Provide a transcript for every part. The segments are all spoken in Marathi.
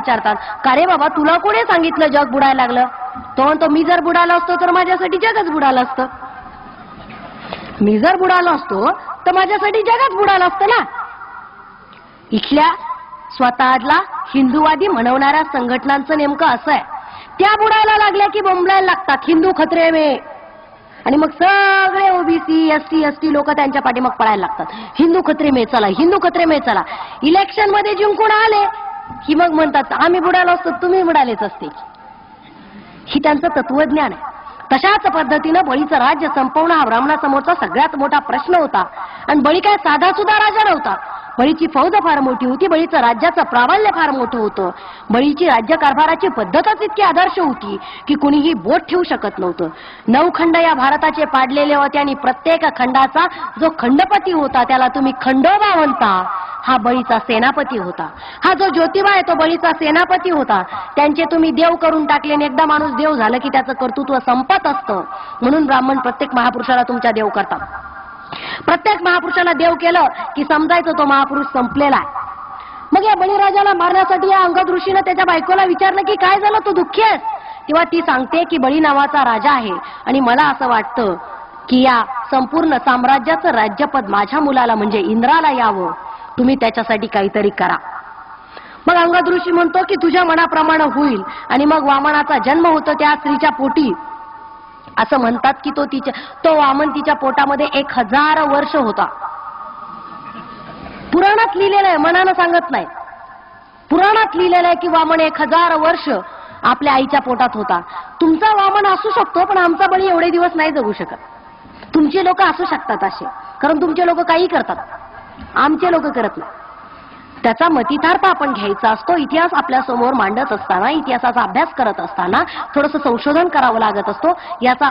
विचारतात, का रे बाबा तुला कोणी सांगितलं जग बुडायला लागलं? तो म्हणतो, मी जर बुडाला असतो तर माझ्यासाठी जगच बुडालं असतं. मी जर बुडालो असतो तर माझ्यासाठी जगच बुडालं असतं ना. इथल्या स्वतःला हिंदूवादी म्हणवणाऱ्या संघटनांचं नेमकं असं आहे, त्या बुडायला लागल्या की बोंबलायला लागतात हिंदू खतरे में, आणि मग सगळे ओबीसी एसटी एसटी लोक त्यांच्या पाठीमाग पळायला लागतात, हिंदू खतरे में चला, हिंदू खतरे में चला. इलेक्शन मध्ये जिंकून आले की मग म्हणतात आम्ही बुडालो असतो, तुम्ही बुडालेच असते. ही त्यांचं तत्वज्ञान आहे. तशाच पद्धतीनं बळीचं राज्य संपवणं हा ब्राह्मणासमोरचा सगळ्यात मोठा प्रश्न होता. आणि बळी काय साधा सुद्धा राजा नव्हता. बळीची फौज फार मोठी होती, बळीचं राज्याचं प्राबल्य फार मोठं होतं. बळीची राज्यकारभाराची पद्धतच इतकी आदर्श होती की कुणीही बोट ठेवू शकत नव्हतं. 9 खंड या भारताचे पाडलेले होते आणि प्रत्येक खंडाचा जो खंडपती होता त्याला तुम्ही खंडोबा म्हणता, हा बळीचा सेनापती होता. हा जो ज्योतिबा आहे तो बळीचा सेनापती होता. त्यांचे तुम्ही देव करून टाकले आणि एकदा माणूस देव झालं की त्याचं कर्तृत्व संपत असतं. म्हणून ब्राह्मण प्रत्येक महापुरुषाला तुमच्या देव करतात. प्रत्येक महापुरुषाला देव केलं की समजायचं तो महापुरुष संपलेला आहे. मग या बळीराजाला मारण्यासाठी या अंगद ऋषीनं त्याच्या बायकोला विचारलं की काय झालं, तू दुःखी आहेस? तेव्हा ती सांगते की बळी नावाचा राजा आहे आणि मला असं वाटतं की या संपूर्ण साम्राज्याचं राज्यपद माझ्या मुलाला म्हणजे इंद्राला यावं, तुम्ही त्याच्यासाठी काहीतरी करा. मग अंगद ऋषी म्हणतो की तुझ्या मनाप्रमाणे होईल. आणि मग वामनाचा जन्म होतो त्या स्त्रीच्या पोटी. असं म्हणतात की तो वामन तिच्या पोटामध्ये 1000 वर्ष होता. पुराणात लिहिलेलं आहे, मनानं सांगत नाही. पुराणात लिहिलेलं आहे की वामन 1000 वर्ष आपल्या आईच्या पोटात होता. तुमचा वामन असू शकतो पण आमचा बळी एवढे दिवस नाही जगू शकत. तुमचे लोक असू शकतात असे, कारण तुमचे लोक काही करतात, आमचे लोक करत नाही. त्याचा मतितार्थ आपण घ्यायचा असतो. इतिहास आपल्या समोर मांडत असताना, इतिहासाचा अभ्यास करत असताना थोडंसं संशोधन करावं लागत असतो. याचा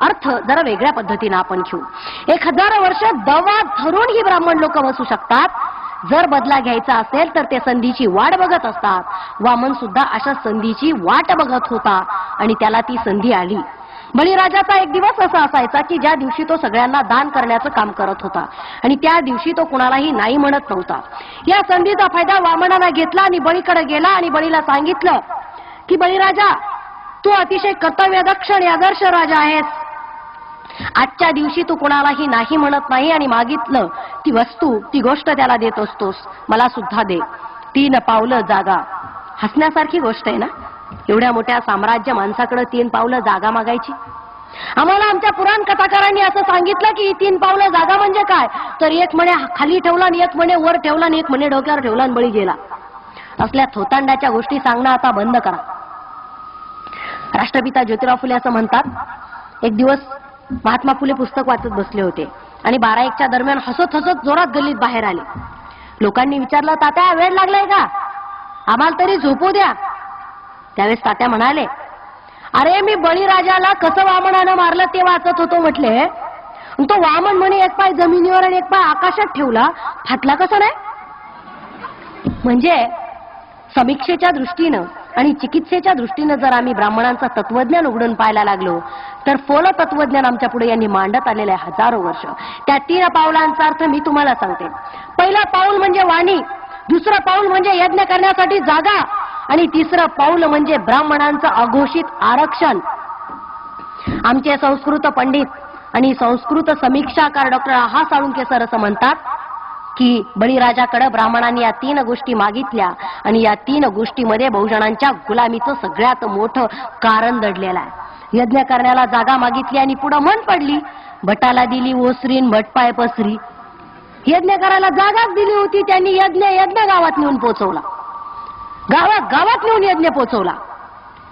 अर्थ जरा वेगळ्या पद्धतीने आपण घेऊ. 1000 वर्ष दवा धरून ही ब्राह्मण लोक बसू शकतात. जर बदला घ्यायचा असेल तर ते संधीची वाट बघत असतात. वामन सुद्धा अशा संधीची वाट बघत होता आणि त्याला ती संधी आली. बळीराजाचा एक दिवस असा असायचा की ज्या दिवशी तो सगळ्यांना दान करण्याचं काम करत होता आणि त्या दिवशी तो कुणालाही नाही म्हणत नव्हता. या संधीचा फायदा वामनानं घेतला आणि बळीकडे गेला आणि बळीला सांगितलं की बळीराजा, तू अतिशय कर्तव्यदक्ष आणि आदर्श राजा आहेस. आजच्या दिवशी तू कुणालाही नाही म्हणत नाही आणि मागितलं ती वस्तू, ती गोष्ट त्याला देत असतोस. मला सुद्धा दे. 3 पावलं जागा. हसण्यासारखी गोष्ट आहे ना, एवढ्या मोठ्या साम्राज्य माणसाकडे 3 पावलं जागा मागायची. आम्हाला आमच्या पुराण कथाकारांनी असं सांगितलं की 3 पावलं जागा म्हणजे काय, तर एक म्हणे खाली ठेवला आणि एक म्हणे वर ठेवला आणि एक म्हणे डोक्यावर ठेवला आणि बळी गेला. असल्या थोतांडाच्या गोष्टी सांगणं आता बंद करा. राष्ट्रपिता ज्योतिराव फुले असं म्हणतात, एक दिवस महात्मा फुले पुस्तक वाचत बसले होते आणि 12-1च्या दरम्यान हसत हसत जोरात गल्लीत बाहेर आले. लोकांनी विचारलं, तात्या वेळ लागलाय का, आम्हाला तरी झोपू द्या. त्यावेळेस तात्या म्हणाले, अरे मी बळीराजाला कसं वामनानं मारलं ते वाचत होतो म्हटले. तो वामन म्हणे एक पाय जमिनीवर आणि एक पाय आकाशात ठेवला, फाटला कसं नाही. म्हणजे समीक्षेच्या दृष्टीनं आणि चिकित्सेच्या दृष्टीनं जर आम्ही ब्राह्मणांचं तत्वज्ञान उघडून पाहायला लागलो तर फोल तत्वज्ञान आमच्या पुढे यांनी मांडत आलेलं आहे हजारो वर्ष. त्या 3 पावलांचा अर्थ मी तुम्हाला सांगते. पहिलं पाऊल म्हणजे वाणी, दुसरं पाऊल म्हणजे यज्ञ करण्यासाठी जागा आणि तिसरं पाऊल म्हणजे ब्राह्मणांचं अघोषित आरक्षण. आमचे संस्कृत पंडित आणि संस्कृत समीक्षाकार डॉक्टर आहा साळुंके सर असं म्हणतात की बळीराजाकडे ब्राह्मणांनी या 3 गोष्टी मागितल्या आणि या 3 गोष्टीमध्ये बहुजनांच्या गुलामीचं सगळ्यात मोठं कारण दडलेलं आहे. यज्ञ करण्याला जागा मागितली आणि पुढे मन पडली, भटाला दिली ओसरीन भटपाय पसरी. यज्ञ करायला जागाच दिली होती, त्यांनी यज्ञ गावात नेऊन पोचवला, गावात नेऊन यज्ञ पोचवला.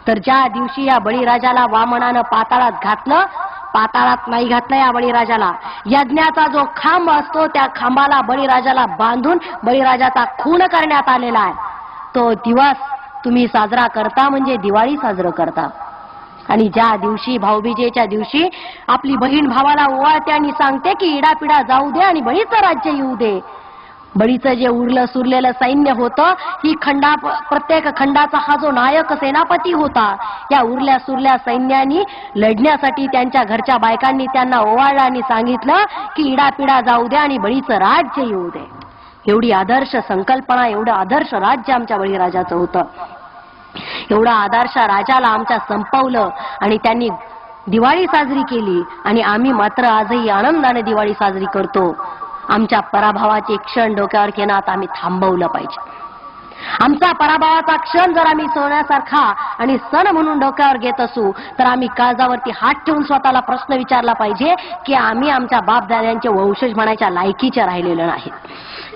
तर ज्या दिवशी या बळीराजाला वामनानं पाताळात घातलं, पाताळात नाही घातलं या बळीराजाला. यज्ञाचा जो खांब असतो त्या खांबाला बळीराजाला बांधून बळीराजाचा खून करण्यात आलेला आहे. तो दिवस तुम्ही साजरा करता म्हणजे दिवाळी साजरं करता. आणि ज्या दिवशी भाऊबीजेच्या दिवशी आपली बहीण भावाला ओवाळते आणि सांगते की इडापिडा जाऊ दे आणि बळीचं राज्य येऊ दे. बळीचं जे उरलं सुरलेलं सैन्य होतं, ही प्रत्येक खंडाचा हा जो नायक सेनापती होता, या उरल्या सुरल्या सैन्यानी लढण्यासाठी त्यांच्या घरच्या बायकांनी त्यांना ओवाळलं आणि सांगितलं की इडापिडा जाऊ दे आणि बळीचं राज्य येऊ दे. एवढी आदर्श संकल्पना, एवढं आदर्श राज्य आमच्या बळीराजाचं होतं. एवढा आदर्शा राजाला आमच्या संपवलं आणि त्यांनी दिवाळी साजरी केली आणि आम्ही मात्र आजही आनंदाने दिवाळी साजरी करतो. आमच्या पराभवाचे क्षण डोक्यावर घेण्यात आम्ही थांबवलं पाहिजे. आमचा पराभवाचा क्षण जर आम्ही सोन्यासारखा आणि सण म्हणून डोक्यावर घेत असू तर आम्ही काळजावरती हात ठेवून स्वतःला प्रश्न विचारला पाहिजे की आम्ही आमच्या बापदाद्यांचे वंशज म्हणायच्या लायकीचे राहिलेले नाही.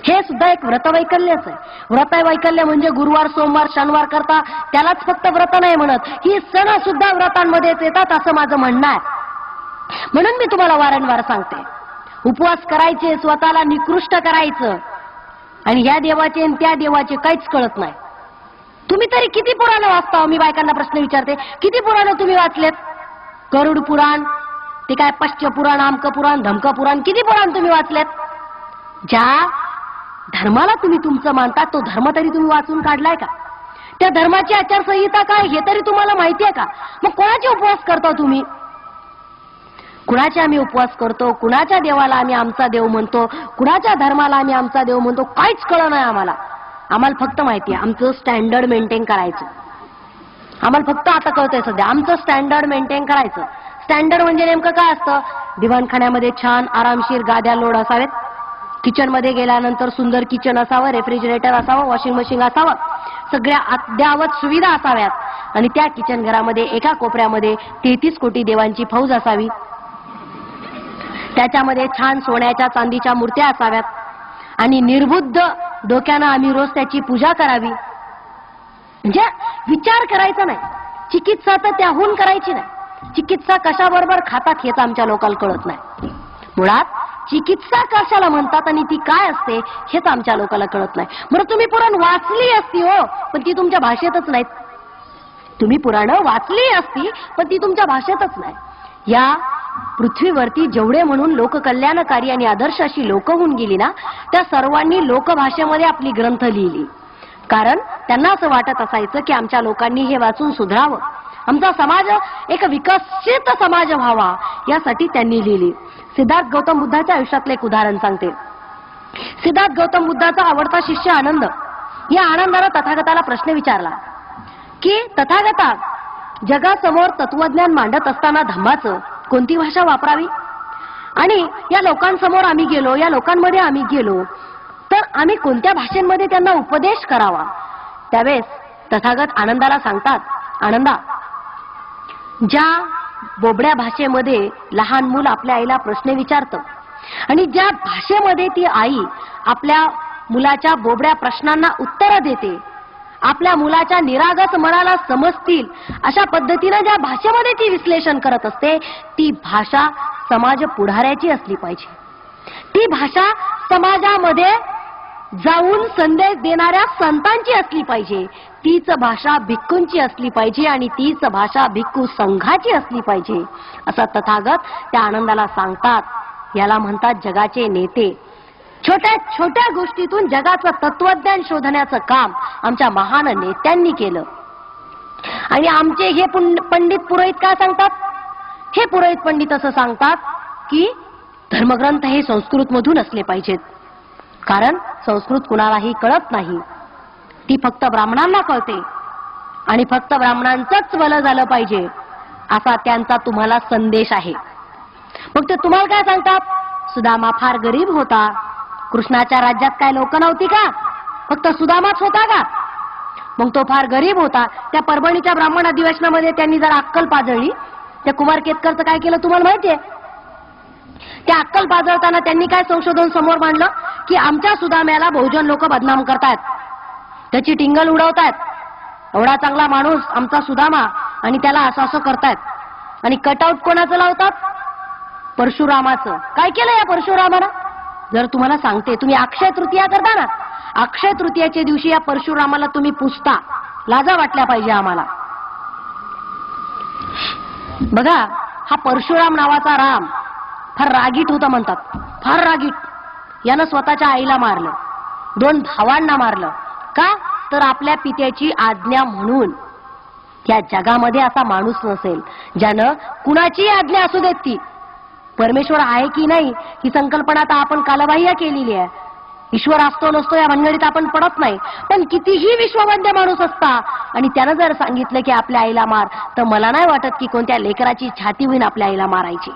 हे सुद्धा एक व्रतवैकल्यच आहे. व्रतवैकल्य म्हणजे गुरुवार सोमवार शनिवार करता त्यालाच फक्त व्रत नाही म्हणत, ही सण सुद्धा व्रतांमध्येच येतात असं माझं म्हणणं आहे. म्हणून मी तुम्हाला वारंवार सांगते, उपवास करायचे, स्वतःला निकृष्ट करायचं आणि ह्या देवाचे आणि त्या देवाचे काहीच कळत नाही. तुम्ही तरी किती पुराण वाचता? मी बायकांना प्रश्न विचारते, किती पुराण तुम्ही वाचलेत? गरुड पुराण, ते काय पश्च पुराण, आमक पुराण, धमक पुराण, किती पुराण तुम्ही वाचलेत? ज्या धर्माला तुम्ही तुमचं मानता तो धर्म तरी तुम्ही वाचून काढलाय का? त्या धर्माची आचारसंहिता काय हे तरी तुम्हाला माहिती आहे का? मग कोणाचे उपवास करता तुम्ही? कुणाचे आम्ही उपवास करतो, कुणाच्या देवाला आम्ही आमचा देव म्हणतो, कुणाच्या धर्माला आम्ही आमचा देव म्हणतो, काहीच कळलं नाही आम्हाला. आम्हाला फक्त माहिती आहे आमचं स्टँडर्ड मेंटेन करायचं. आम्हाला फक्त आता कळतंय सध्या आमचं स्टँडर्ड मेंटेन करायचं. स्टँडर्ड म्हणजे नेमकं काय असतं? दिवाणखान्यामध्ये छान आरामशीर गाद्या लोड असावेत, किचनमध्ये गेल्यानंतर सुंदर किचन असावं, रेफ्रिजरेटर असावं, वॉशिंग मशीन असावं, सगळ्या अद्यावत सुविधा असाव्यात आणि त्या किचन घरामध्ये एका कोपऱ्यामध्ये 33 कोटी देवांची फौज असावी. त्याच्यामध्ये छान सोन्याच्या चांदीच्या मूर्त्या असाव्यात आणि निर्बुद्ध डोक्यानं आम्ही रोज त्याची पूजा करावी. म्हणजे विचार करायचा नाही, चिकित्सा तर त्याहून करायची नाही. चिकित्सा कशाबरोबर खातात हेच आमच्या लोकांना कळत नाही. मुळात चिकित्सा कशाला म्हणतात आणि ती काय असते हेच आमच्या लोकांना कळत नाही. बरं तुम्ही पुराण वाचली असती हो, पण ती तुमच्या भाषेतच नाहीत. तुम्ही पुराणं वाचली असती पण ती तुमच्या भाषेतच नाही. या पृथ्वीवरती जेवढे म्हणून लोककल्याणकारी आणि आदर्श अशी लोक होऊन गेली ना, त्या सर्वांनी लोकभाषेमध्ये आपली ग्रंथ लिहिली. कारण त्यांना असं वाटत असायचं की आमच्या लोकांनी हे वाचून सुधारावं, आमचा समाज एक विकसित समाज व्हावा, यासाठी त्यांनी लिहिली. सिद्धार्थ गौतम बुद्धाच्या आयुष्यातलं एक उदाहरण सांगते. सिद्धार्थ गौतम बुद्धाचा आवडता शिष्य आनंद, या आनंदानं तथागताला प्रश्न विचारला की तथागता, जगासमोर तत्वज्ञान मांडत असताना धम्माचं कोणती भाषा वापरावी? आणि या लोकांसमोर आम्ही गेलो, या लोकांमध्ये आम्ही गेलो तर आम्ही कोणत्या भाषेमध्ये त्यांना उपदेश करावा? त्यावेळेस तथागत आनंदाला सांगतात, आनंदा, ज्या बोबड्या भाषेमध्ये लहान मूल आपल्या आईला प्रश्न विचारतं आणि ज्या भाषेमध्ये ती आई आपल्या मुलाच्या बोबड्या प्रश्नांना उत्तरं देते, आपल्या मुलाच्या निरागस मनाला समजतील अशा पद्धतीने ज्या भाषेमध्ये ती विश्लेषण करत असते, ती भाषा समाज पुढाऱ्याची असली पाहिजे. ती भाषा समाजामध्ये जाऊन संदेश देणाऱ्या संतांची असली पाहिजे. तीच भाषा भिक्खूंची असली पाहिजे आणि तीच भाषा भिक्खू संघाची असली पाहिजे, असं तथागत त्या आनंदाला सांगतात. याला म्हणतात जगाचे नेते. छोट्या छोट्या गोष्टीतून जगाचं तत्वज्ञान शोधण्याचं काम आमच्या महान नेत्यांनी केलं. आणि आमचे हे पंडित पुरोहित काय सांगतात? हे पुरोहित पंडित असं सांगतात की धर्मग्रंथ हे संस्कृत मधून असले पाहिजेत, कारण संस्कृत कुणालाही कळत नाही, ती फक्त ब्राह्मणांना कळते आणि फक्त ब्राह्मणांचंच भलं झालं पाहिजे, असा त्यांचा तुम्हाला संदेश आहे. मग ते तुम्हाला काय सांगतात? सुदामा फार गरीब होता, कृष्णाच्या राज्यात काय लोक नव्हती का? फक्त सुदामाच होता का? मग तो फार गरीब होता. त्या परभणीच्या ब्राह्मण अधिवेशनामध्ये त्यांनी जर अक्कल पाजळली, त्या कुमार केतकरचं काय केलं तुम्हाला माहितीये? त्या अक्कल पाजळताना त्यांनी काय संशोधन समोर मांडलं की आमच्या सुदाम्याला बहुजन लोक बदनाम करतायत, त्याची टिंगल उडवतायत, एवढा चांगला माणूस आमचा सुदामा आणि त्याला असं असं करतायत. आणि कटआउट कोणाचं लावतात? परशुरामाचं. काय केलं या परशुरामानं? जर तुम्हाला सांगते, तुम्ही अक्षय तृतीया करता ना, अक्षय तृतीयाच्या दिवशी या परशुरामाला तुम्ही पुजता, लाजा वाटल्या पाहिजे आम्हाला. बघा, हा परशुराम नावाचा राम फार रागीट होता म्हणतात, फार रागीट. यानं स्वतःच्या आईला मारलं, 2 भावांना मारलं. का? तर आपल्या पित्याची आज्ञा म्हणून. या जगामध्ये असा माणूस नसेल ज्यानं कुणाची आज्ञा असू देत ती. परमेश्वर आहे की नाही ही संकल्पना आता आपण कालबाह्य केलेली आहे. ईश्वर असतो नसतो या भानगडीत आपण पडत नाही, पण कितीही विश्ववंद्य माणूस असता आणि त्यानं जर सांगितलं की आपल्या आईला मार, तर मला नाही वाटत की कोणत्या लेकराची छाती होईन आपल्या आईला मारायची.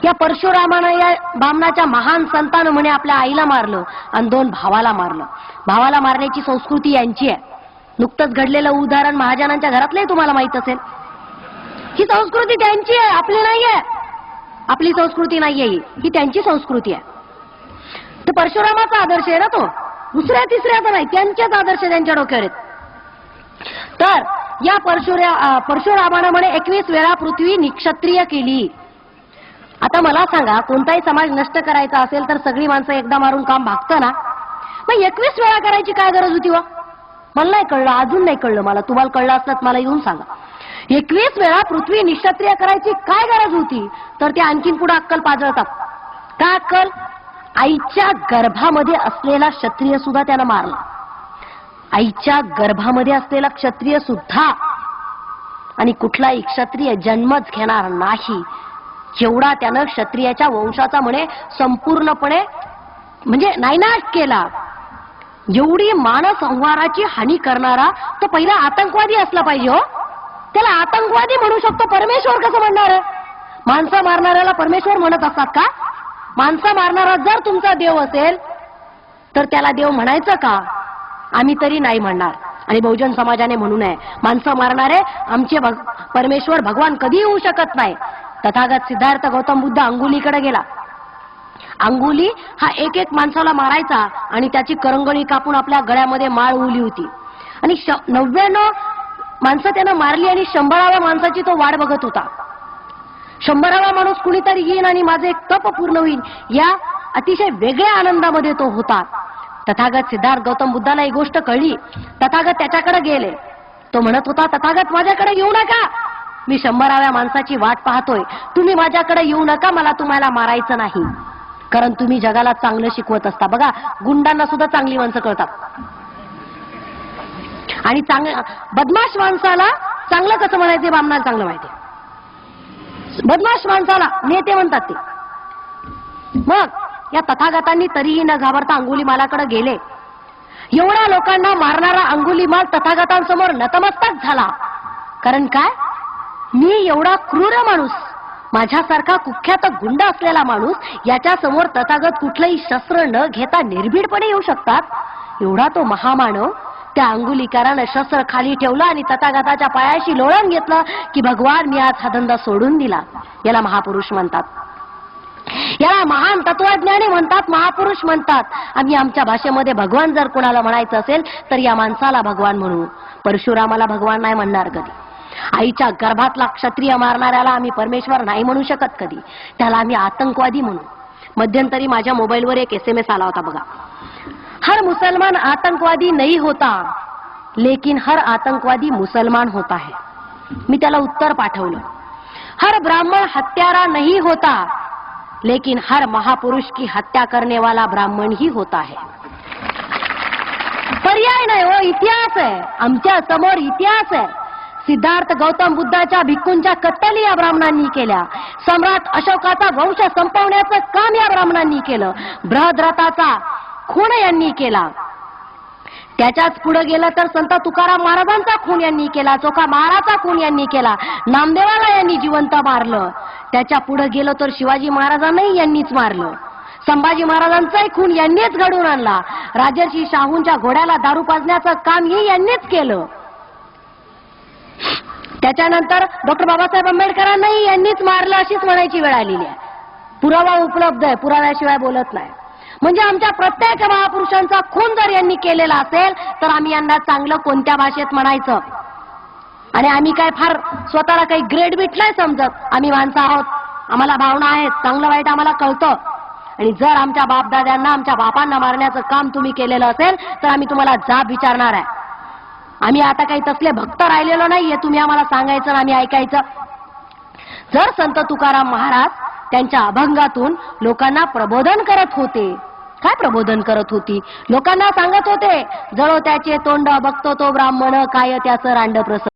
या परशुरामानं या बामणाच्या महान संतानं म्हणे आपल्या आईला मारलं आणि 2 भावाला मारलं. भावाला मारण्याची संस्कृती यांची आहे. नुकतंच घडलेलं उदाहरण महाजनांच्या घरातलंही तुम्हाला माहित असेल. ही संस्कृती त्यांची आहे, आपली नाहीये. आपली संस्कृती नाहीये, ही त्यांची संस्कृती आहे. तर परशुरामाचा आदर्श आहे ना तो, दुसऱ्या तिसऱ्याचा नाही, त्यांचेच आदर्श त्यांच्या डोक्यावर आहेत. तर या परशुरामानं म्हणे 21 वेळा पृथ्वी निक्षत्रिय केली. आता मला सांगा, कोणताही समाज नष्ट करायचा असेल तर सगळी माणसं एकदा मारून काम भागतं ना, मग 21 वेळा करायची काय गरज होती वा? मला नाही कळलं, अजून नाही कळलं मला. तुम्हाला कळलं असलं मला येऊन सांगा. 21 वेळा पृथ्वी निक्षत्रिय करायची काय गरज होती? तर ते आणखीन पुढे अक्कल पाजळतात. काय अक्कल? आईच्या गर्भामध्ये असलेला क्षत्रिय सुद्धा त्यानं मारला. आईच्या गर्भामध्ये असलेला क्षत्रिय सुद्धा. आणि कुठलाही क्षत्रिय जन्मच घेणार नाही जेवढा त्यानं क्षत्रियाच्या वंशाचा म्हणे संपूर्णपणे म्हणजे नायनाट केला. एवढी मानसंहाराची हानी करणारा तो पहिला आतंकवादी असला पाहिजे. हो, त्याला आतंकवादी म्हणू शकतो, परमेश्वर कसं म्हणणार? माणसं मारणाऱ्याला परमेश्वर म्हणत असतात का? माणसं मारणारा जर तुमचा देव असेल तर त्याला देव म्हणायचं का? आम्ही तरी नाही म्हणणार आणि बहुजन समाजाने म्हणू नये. माणसं मारणारे आमचे परमेश्वर भगवान कधी येऊ शकत नाही. तथागत सिद्धार्थ गौतम बुद्ध अंगुलीकडे गेला. अंगुली हा एक एक माणसाला मारायचा आणि त्याची करंगळी कापून आपल्या गळ्यामध्ये माळ उली होती आणि 99 माणसं त्यानं मारली आणि 100व्या माणसाची तो वाट बघत होता. 100वा माणूस कुणीतरी येईन आणि माझे एक तप पूर्ण होईल या अतिशय वेगळ्या आनंदामध्ये तो होता. तथागत सिद्धार्थ गौतम बुद्धाला ही गोष्ट कळली. तथागत त्याच्याकडे गेले. तो म्हणत होता, तथागत माझ्याकडे येऊ नका, मी 100व्या माणसाची वाट पाहतोय. तुम्ही माझ्याकडे येऊ नका, मला तुम्हाला मारायचं नाही, कारण तुम्ही जगाला चांगलं शिकवत असता. बघा, गुंडांना सुद्धा चांगली माणसं कळतात आणि बदमाश माणसाला चांगलं कसं म्हणायचं बामणाला चांगलं माहिती. बदमाश माणसाला नेते म्हणतात ते. मग या तथागतांनी तरीही न घाबरता अंगुलीमालाकडे गेले. एवढ्या लोकांना मारणारा अंगुलीमाल तथागतांसमोर नतमस्तक झाला. कारण काय? मी एवढा क्रूर माणूस, माझ्यासारखा कुख्यात गुंड असलेला माणूस, याच्या समोर तथागत कुठलंही शस्त्र न घेता निर्भीडपणे येऊ शकतात. एवढा तो महामानव. त्या अंगुलीकारानं शस्त्र खाली ठेवलं आणि तथागताच्या पायाशी लोळण घेतलं की भगवान, मी आज हा धंदा सोडून दिला. याला महापुरुष म्हणतात. याला महान तत्वज्ञानी म्हणतात, महापुरुष म्हणतात. आम्ही आमच्या भाषेमध्ये भगवान जर कोणाला म्हणायचं असेल तर या माणसाला भगवान म्हणू. परशुरामाला भगवान नाही म्हणणार कधी. आईच्या गर्भातला क्षत्रिय मारणाऱ्याला आम्ही परमेश्वर नाही म्हणू शकत कधी. त्याला आम्ही आतंकवादी म्हणू. मध्यंतरी माझ्या मोबाईलवर एक SMS आला होता बघा. हर मुसलमान आतंकवादी नहीं होता, लेकिन हर आतंकवादी मुसलमान होता है. मी त्याला उत्तर पाठवलं. हर ब्राह्मण हत्यारा नहीं होता, लेकिन हर महापुरुष की हत्या करने वाला ब्राह्मण ही होता है. पर्याय नाही हो, इतिहास आहे. आमच्या समोर इतिहास आहे. सिद्धार्थ गौतम बुद्धाच्या भिक्खूंच्या कत्तली या ब्राह्मणांनी केल्या. सम्राट अशोकाचा वंश संपवण्याचं काम या ब्राह्मणांनी केलं. बृहद्रथाचा खून यांनी केला. त्याच्याच पुढे गेलं तर संत तुकाराम महाराजांचा खून यांनी केला. चोखा महाराजांचा खून यांनी केला. नामदेवाला यांनी जिवंत मारलं. त्याच्या पुढे गेलो तर शिवाजी महाराजांनाही यांनीच मारलं. संभाजी महाराजांचाही खून यांनीच घडवून आणला. राजर्षी शाहूंच्या घोड्याला दारू पाजण्याचं कामही यांनीच केलं. त्याच्यानंतर डॉक्टर बाबासाहेब आंबेडकरांनाही यांनीच मारलं अशीच म्हणायची वेळ आलेली आहे. पुरावा उपलब्ध आहे, पुराव्याशिवाय बोलत नाही. म्हणजे आमच्या प्रत्येक महापुरुषांचा खून जर यांनी केलेला असेल तर आम्ही यांना चांगलं कोणत्या भाषेत म्हणायचं? आणि आम्ही काय फार स्वतःला काही ग्रेड बीट नाही समजत. आम्ही माणसं आहोत, आम्हाला भावना आहेत, चांगलं वाईट आम्हाला कळतं. आणि जर आमच्या बापदाद्यांना, आमच्या बापांना मारण्याचं काम तुम्ही केलेलं असेल तर आम्ही तुम्हाला जाब विचारणार आहे. आम्ही आता काही तसले भक्त राहिलेलो नाहीये. तुम्ही आम्हाला सांगायचं आम्ही ऐकायचं. जर संत तुकाराम महाराज त्यांच्या अभंगातून लोकांना प्रबोधन करत होते, काय प्रबोधन करत होती? लोकांना सांगत होते, जळो त्याचे तोंड बघतो तो ब्राह्मण, काय त्याचं रांड प्रसंग.